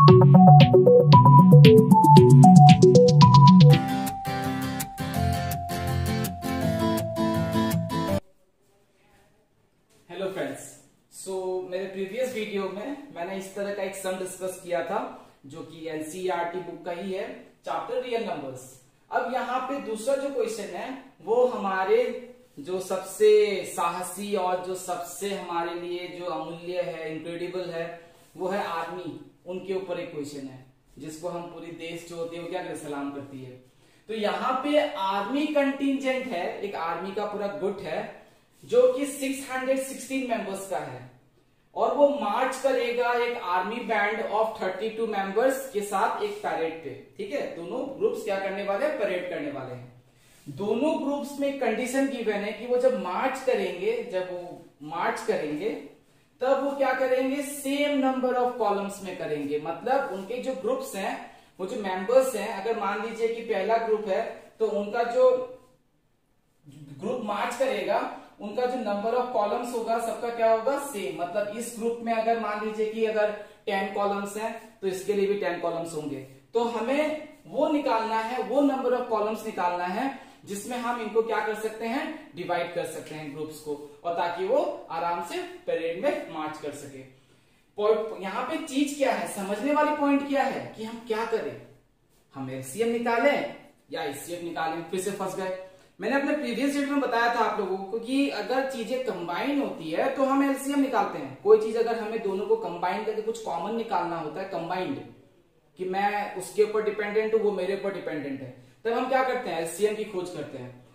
Hello friends, मेरे previous video में मैंने इस तरह का एक सम डिस्कस किया था जो कि एनसीईआरटी बुक का ही है, चैप्टर रियल नंबर्स। अब यहाँ पे दूसरा जो क्वेश्चन है वो हमारे जो सबसे साहसी और जो सबसे हमारे लिए जो अमूल्य है, इनक्रेडिबल है, वो है आर्मी। उनके ऊपर एक क्वेश्चन है जिसको हम पूरी देश जो होती है वो क्या करते सलाम करती है। तो यहाँ पे आर्मी कंटिजेंट है, एक आर्मी का पूरा गुट है जो कि 616 मेंबर्स का है और वो मार्च करेगा एक आर्मी बैंड ऑफ 32 मेंबर्स के साथ एक पैरेड पे। ठीक है, दोनों ग्रुप्स क्या करने वाले हैं, परेड करने वाले हैं। दोनों ग्रुप्स में कंडीशन गिवन है कि वो जब मार्च करेंगे तब वो क्या करेंगे, सेम नंबर ऑफ कॉलम्स में करेंगे। मतलब उनके जो ग्रुप्स हैं, वो जो मेंबर्स हैं, अगर मान लीजिए कि पहला ग्रुप है तो उनका जो ग्रुप मार्च करेगा उनका जो नंबर ऑफ कॉलम्स होगा सबका क्या होगा, सेम। मतलब इस ग्रुप में अगर मान लीजिए कि अगर 10 कॉलम्स हैं तो इसके लिए भी 10 कॉलम्स होंगे। तो हमें वो निकालना है, वो नंबर ऑफ कॉलम्स निकालना है जिसमें हम इनको क्या कर सकते हैं, डिवाइड कर सकते हैं ग्रुप्स को, और ताकि वो आराम से परेड में मार्च कर सके। यहाँ पे चीज क्या है, समझने वाली पॉइंट क्या है कि हम क्या करें, हम एलसीएम निकालें या एचसीएफ निकालें। फिर से फंस गए। मैंने अपने प्रीवियस वीडियो में बताया था आप लोगों को कि अगर चीजें कंबाइन होती है तो हम एलसीएम निकालते हैं। कोई चीज अगर हमें दोनों को कंबाइन करके कुछ कॉमन निकालना होता है, कंबाइंड, कि मैं उसके ऊपर डिपेंडेंट हूं, वो मेरे ऊपर डिपेंडेंट है, तब हम क्या करते हैं, एलसीएम की खोज करते हैं।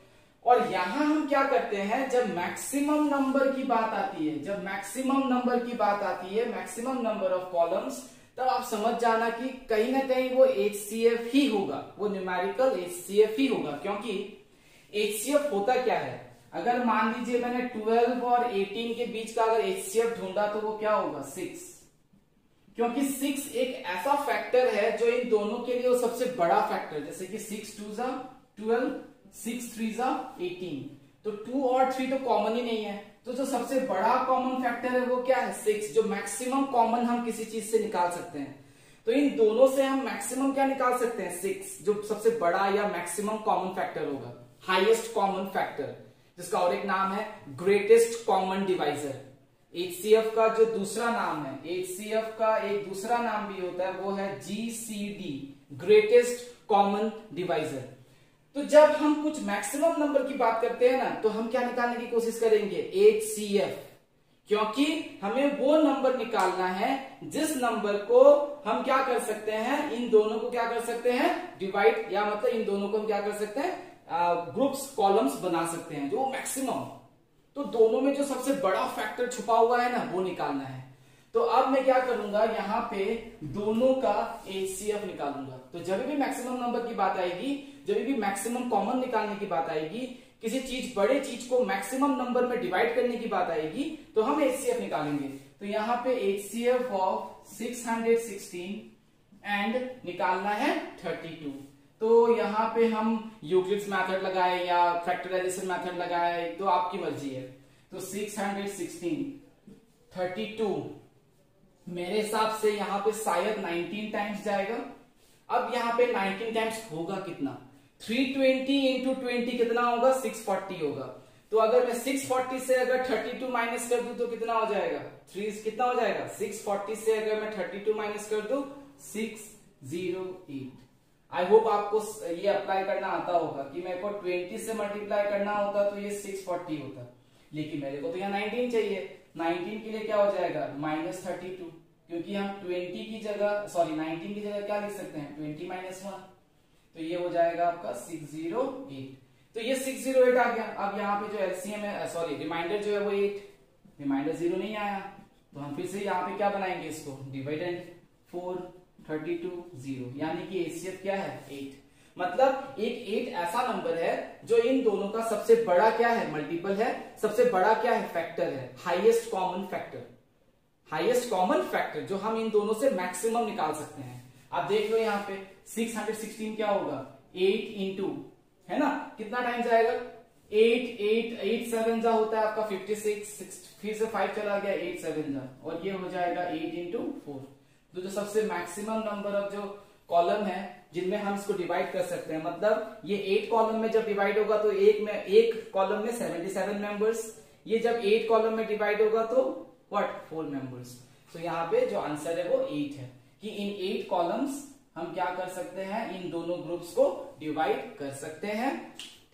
और यहां हम क्या करते हैं, जब मैक्सिमम नंबर की बात आती है, मैक्सिमम नंबर ऑफ कॉलम्स, तब आप समझ जाना कि कहीं ना कहीं वो एचसीएफ ही होगा, वो न्यूमेरिकल एचसीएफ ही होगा। क्योंकि एचसीएफ होता क्या है, अगर मान लीजिए मैंने 12 और 18 के बीच का अगर एचसीएफ ढूंढा तो वो क्या होगा, 6। क्योंकि 6 एक ऐसा फैक्टर है जो इन दोनों के लिए वो सबसे बड़ा फैक्टर, जैसे कि 6 2 जा 12, 6 3 जा 18, तो 2 और 3 तो कॉमन ही नहीं है। तो जो सबसे बड़ा कॉमन फैक्टर है वो क्या है, 6, जो मैक्सिमम कॉमन हम किसी चीज से निकाल सकते हैं। तो इन दोनों से हम मैक्सिमम क्या निकाल सकते हैं, 6, जो सबसे बड़ा या मैक्सिमम कॉमन फैक्टर होगा, हाईएस्ट कॉमन फैक्टर, जिसका और एक नाम है ग्रेटेस्ट कॉमन डिवाइजर। एचसीएफ का जो दूसरा नाम है, एचसीएफ का एक दूसरा नाम भी होता है, वो है जीसीडी, ग्रेटेस्ट कॉमन डिवाइजर। तो जब हम कुछ मैक्सिमम नंबर की बात करते हैं ना, तो हम क्या निकालने की कोशिश करेंगे, एचसीएफ, क्योंकि हमें वो नंबर निकालना है जिस नंबर को हम क्या कर सकते हैं, इन दोनों को क्या कर सकते हैं, डिवाइड, या मतलब इन दोनों को हम क्या कर सकते हैं, ग्रुप्स, कॉलम्स बना सकते हैं, जो मैक्सिमम। तो दोनों में जो सबसे बड़ा फैक्टर छुपा हुआ है ना, वो निकालना है। तो अब मैं क्या करूंगा, यहाँ पे दोनों का एचसीएफ निकालूंगा। तो जब भी मैक्सिमम नंबर की बात आएगी, जब भी मैक्सिमम कॉमन निकालने की बात आएगी, किसी चीज, बड़े चीज को मैक्सिमम नंबर में डिवाइड करने की बात आएगी, तो हम एचसीएफ निकालेंगे। तो यहाँ पे एचसीएफ ऑफ 616 एंड निकालना है 32। तो यहाँ पे हम यूक्लिड्स मेथड लगाए या फैक्टराइजेशन मेथड लगाए, तो आपकी मर्जी है। तो 616 32 मेरे हिसाब से यहाँ पे शायद 19 टाइम्स जाएगा। अब यहाँ पे 19 टाइम्स होगा कितना, 320 इंटू 20 कितना होगा, 640 होगा। तो अगर मैं 640 से अगर 32 माइनस कर दूं तो कितना हो जाएगा, 3 कितना हो जाएगा, 640 से अगर मैं 32 माइनस कर दूं 608। आई होप आपको ये अप्लाई करना आता होगा कि मेरे को 20 से मल्टीप्लाई करना होता तो ये 640 होता, लेकिन मेरे को तो यहाँ 19 चाहिए। 19 के लिए क्या हो जाएगा, -32, क्योंकि हम 20 की जगह, सॉरी 19 की जगह क्या लिख सकते हैं, 20 - 1, तो ये हो जाएगा आपका 608। तो ये 608 आ गया। अब यहाँ पे जो एलसीएम है, सॉरी रिमाइंडर जो है वो 8, रिमाइंडर 0 नहीं आया, तो हम फिर से यहाँ पे क्या बनाएंगे, इसको डिवाइडेंड 4 32 0, यानी कि एचसीएफ क्या है, 8। मतलब एक 8 ऐसा नंबर है जो इन दोनों का सबसे बड़ा क्या है, मल्टीपल है, सबसे बड़ा क्या है, फैक्टर है, highest common factor, highest common factor जो हम इन दोनों से मैक्सिमम निकाल सकते हैं। आप देख लो यहाँ पे 616 क्या होगा, 8 इंटू, है ना, कितना टाइम जाएगा, 8 7 जा होता है आपका 56, फिर से 5 चला गया, 8 7 जा, और ये हो जाएगा 8 इंटू 4, तो जो सबसे मैक्सिमम नंबर ऑफ जो कॉलम है जिनमें हम इसको डिवाइड कर सकते हैं, मतलब ये 8 कॉलम में जब डिवाइड होगा तो एक कॉलम में 77 मेंबर्स, ये जब 8 कॉलम में डिवाइड होगा तो व्हाट 4 मेंबर्स। तो यहाँ पे जो आंसर है वो 8 है कि इन 8 कॉलम्स हम क्या कर सकते हैं, इन दोनों ग्रुप्स को डिवाइड कर सकते हैं।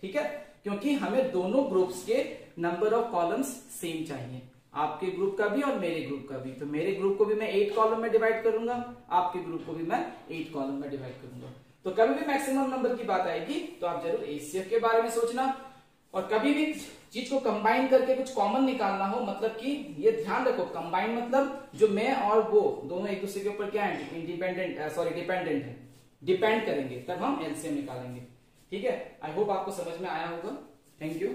ठीक है, क्योंकि हमें दोनों ग्रुप्स के नंबर ऑफ कॉलम्स सेम चाहिए, आपके ग्रुप का भी और मेरे ग्रुप का भी। तो मेरे ग्रुप को भी मैं 8 कॉलम में डिवाइड करूंगा, आपके ग्रुप को भी मैं 8 कॉलम में डिवाइड करूंगा। तो कभी भी मैक्सिमम नंबर की बात आएगी तो आप जरूर एचसीएफ के बारे में सोचना, और कभी भी चीज को कंबाइन करके कुछ कॉमन निकालना हो, मतलब कि ये ध्यान रखो कंबाइन मतलब जो मैं और वो दोनों एक दूसरे के ऊपर क्या है, डिपेंडेंट है, डिपेंड करेंगे, तब हम एलसीएम निकालेंगे। ठीक है, आई होप आपको समझ में आया होगा। Thank you.